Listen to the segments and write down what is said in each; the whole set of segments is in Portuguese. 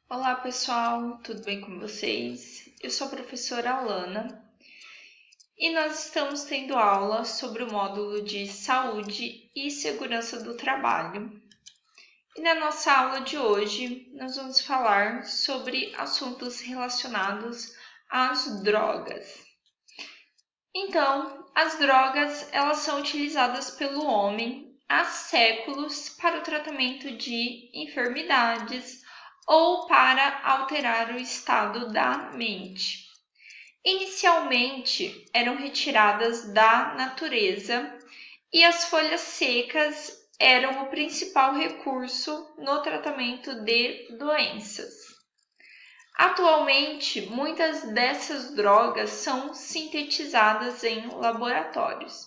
Olá pessoal, tudo bem com vocês? Eu sou a professora Alana e nós estamos tendo aula sobre o módulo de Saúde e Segurança do Trabalho. E na nossa aula de hoje nós vamos falar sobre assuntos relacionados às drogas. Então, as drogas elas são utilizadas pelo homem há séculos para o tratamento de enfermidades ou para alterar o estado da mente. Inicialmente eram retiradas da natureza e as folhas secas eram o principal recurso no tratamento de doenças. Atualmente, muitas dessas drogas são sintetizadas em laboratórios.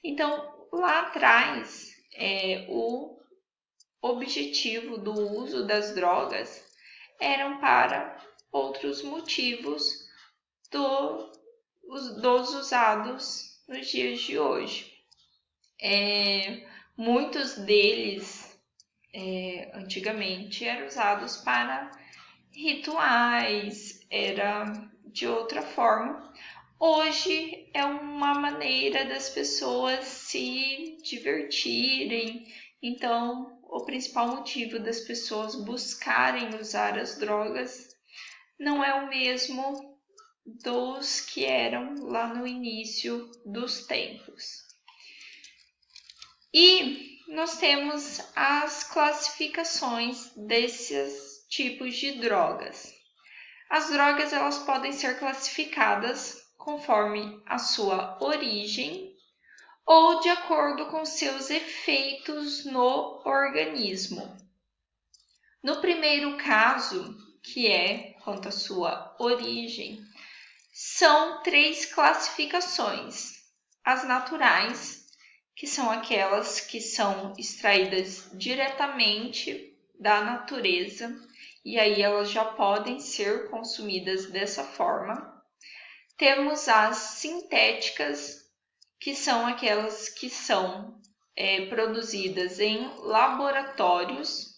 Então, lá atrás, o objetivo do uso das drogas eram para outros motivos dos usados nos dias de hoje. Muitos deles, antigamente, eram usados para rituais, era de outra forma. Hoje é uma maneira das pessoas se divertirem, então o principal motivo das pessoas buscarem usar as drogas não é o mesmo dos que eram lá no início dos tempos. E nós temos as classificações desses tipos de drogas. As drogas elas podem ser classificadas conforme a sua origem ou de acordo com seus efeitos no organismo. No primeiro caso, que é quanto à sua origem, são 3 classificações. As naturais, que são aquelas que são extraídas diretamente da natureza, e aí elas já podem ser consumidas dessa forma. Temos as sintéticas, que são aquelas que são produzidas em laboratórios.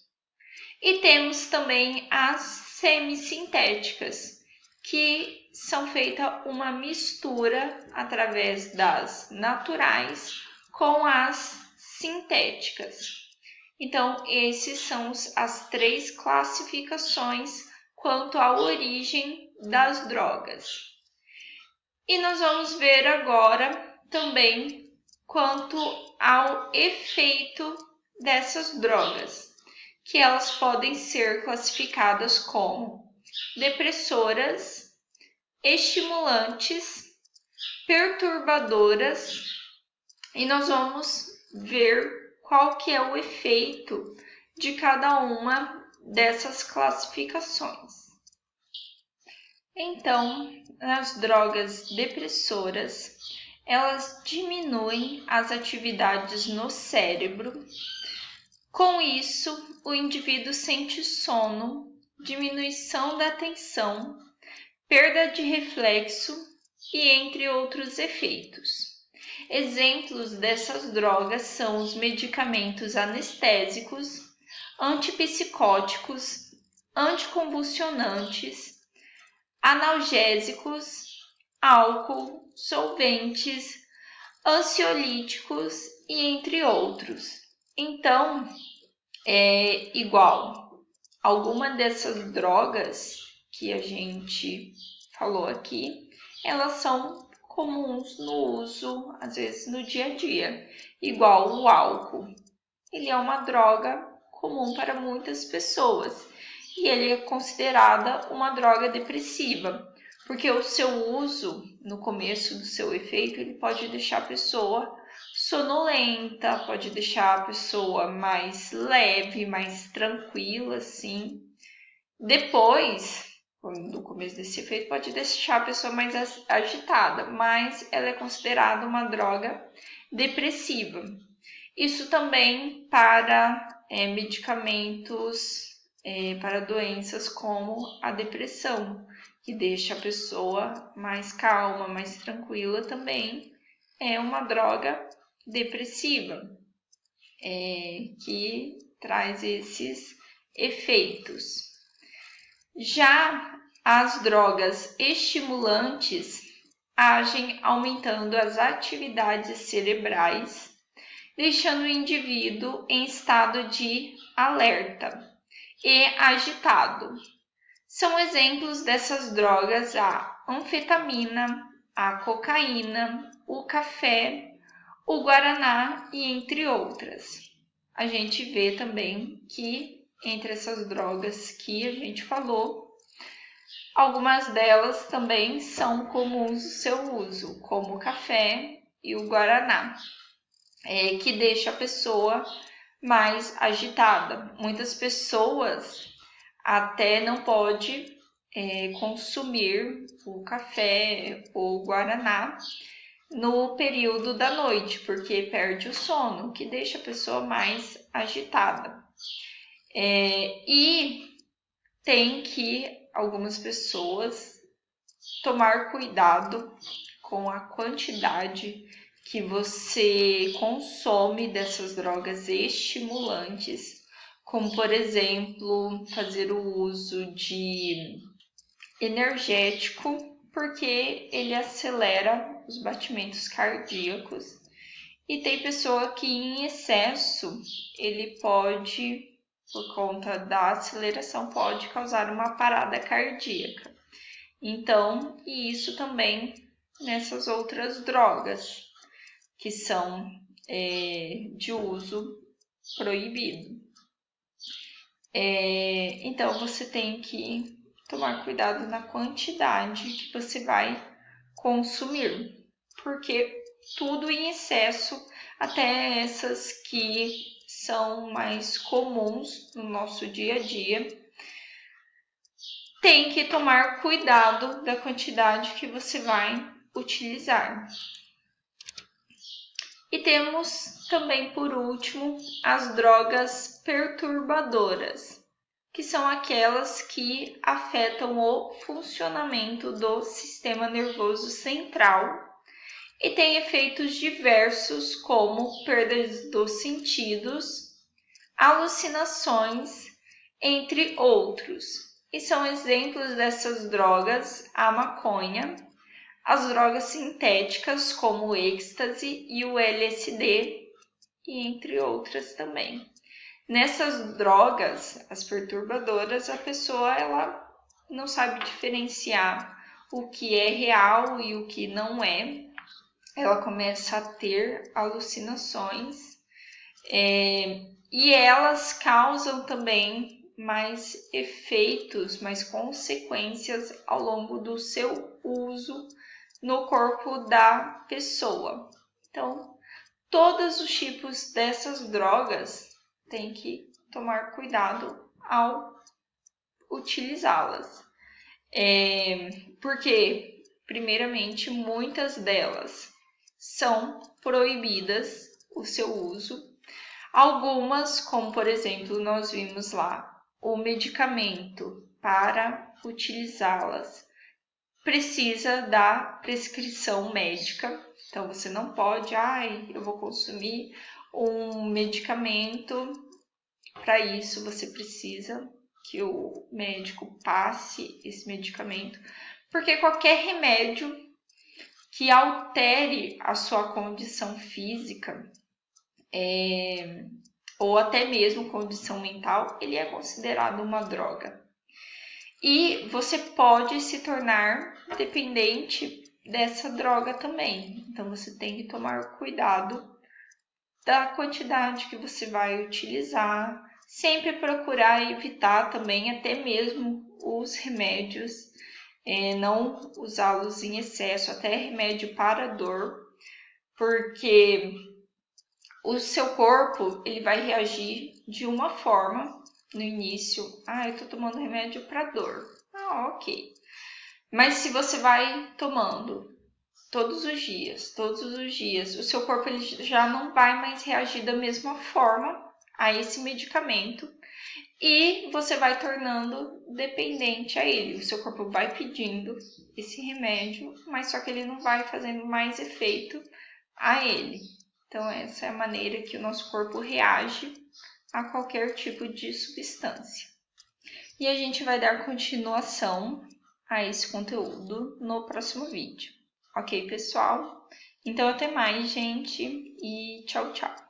E temos também as semissintéticas, que são feita uma mistura através das naturais com as sintéticas. Então, esses são as 3 classificações quanto à origem das drogas. E nós vamos ver agora também quanto ao efeito dessas drogas, que elas podem ser classificadas como depressoras, estimulantes, perturbadoras, e nós vamos ver qual que é o efeito de cada uma dessas classificações. Então, as drogas depressoras, elas diminuem as atividades no cérebro. Com isso, o indivíduo sente sono, diminuição da atenção, perda de reflexo e entre outros efeitos. Exemplos dessas drogas são os medicamentos anestésicos, antipsicóticos, anticonvulsionantes, analgésicos, álcool, solventes, ansiolíticos e entre outros. Então, é igual. Alguma dessas drogas que a gente falou aqui, elas são comuns no uso, às vezes no dia a dia, igual o álcool. Ele é uma droga comum para muitas pessoas e ele é considerada uma droga depressiva, porque o seu uso, no começo do seu efeito, ele pode deixar a pessoa sonolenta, pode deixar a pessoa mais leve, mais tranquila, assim. Depois, no começo desse efeito, pode deixar a pessoa mais agitada, mas ela é considerada uma droga depressiva. Isso também para medicamentos para doenças como a depressão, que deixa a pessoa mais calma, mais tranquila, também é uma droga depressiva, que traz esses efeitos. Já as drogas estimulantes agem aumentando as atividades cerebrais, deixando o indivíduo em estado de alerta e agitado. São exemplos dessas drogas a anfetamina, a cocaína, o café, o guaraná e entre outras. A gente vê também que entre essas drogas que a gente falou, algumas delas também são comuns o seu uso, como o café e o guaraná, que deixa a pessoa mais agitada. Muitas pessoas até não podem consumir o café ou o guaraná no período da noite, porque perde o sono, que deixa a pessoa mais agitada. E tem que algumas pessoas tomar cuidado com a quantidade que você consome dessas drogas estimulantes, como por exemplo, fazer o uso de energético, porque ele acelera os batimentos cardíacos, e tem pessoa que em excesso ele pode, por conta da aceleração, pode causar uma parada cardíaca. Então, e isso também nessas outras drogas que são de uso proibido. Então, você tem que tomar cuidado na quantidade que você vai consumir, porque tudo em excesso, até essas que são mais comuns no nosso dia a dia, tem que tomar cuidado da quantidade que você vai utilizar. E temos também, por último, as drogas perturbadoras, que são aquelas que afetam o funcionamento do sistema nervoso central e têm efeitos diversos, como perdas dos sentidos, alucinações, entre outros. E são exemplos dessas drogas a maconha, as drogas sintéticas como o êxtase e o LSD, e entre outras também. Nessas drogas, as perturbadoras, a pessoa ela não sabe diferenciar o que é real e o que não é. Ela começa a ter alucinações e elas causam também mais efeitos, mais consequências ao longo do seu uso no corpo da pessoa. Então, todos os tipos dessas drogas tem que tomar cuidado ao utilizá-las. Porque, primeiramente, muitas delas são proibidas o seu uso. Algumas, como por exemplo, nós vimos lá, o medicamento para utilizá-las precisa da prescrição médica. Então, você não pode, eu vou consumir um medicamento. Para isso, você precisa que o médico passe esse medicamento, porque qualquer remédio que altere a sua condição física, ou até mesmo condição mental, ele é considerado uma droga. E você pode se tornar dependente dessa droga também. Então, você tem que tomar cuidado da quantidade que você vai utilizar. Sempre procurar evitar também até mesmo os remédios, não usá-los em excesso, até remédio para dor, porque o seu corpo ele vai reagir de uma forma no início. Eu tô tomando remédio para dor. Ok. Mas se você vai tomando todos os dias, o seu corpo ele já não vai mais reagir da mesma forma a esse medicamento e você vai tornando dependente a ele. O seu corpo vai pedindo esse remédio, mas só que ele não vai fazendo mais efeito a ele. Então, essa é a maneira que o nosso corpo reage a qualquer tipo de substância. e a gente vai dar continuação a esse conteúdo no próximo vídeo. Ok, pessoal? Então, até mais, gente, e tchau, tchau!